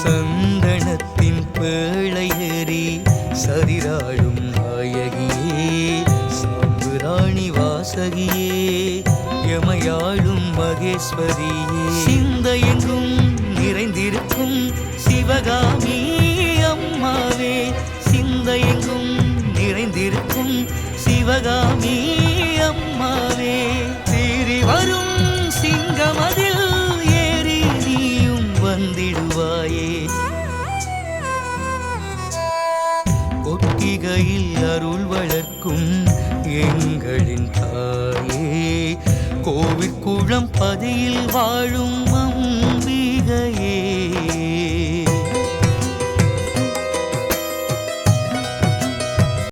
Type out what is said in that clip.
சந்தனத்தின் பேழையேறி சரிராழும் நாயகியே சாம்புராணி வாசகியே எமையாளும் மகேஸ்வரியே சிந்தையெங்கும் நிறைந்திருக்கும் சிவகாமி அம்மாவே சிந்தையெங்கும் நிறைந்திருக்கும் சிவகாமி அம்மாவே சீறி வரும் சிங்கமதில் ஏறி நீயும் வந்திடுவாயே ஒத்திகையில் அருள் வளர்க்கும் எங்களின் தாயே கோவிற்குளம் பதியில் வாழும் அம்பிகையே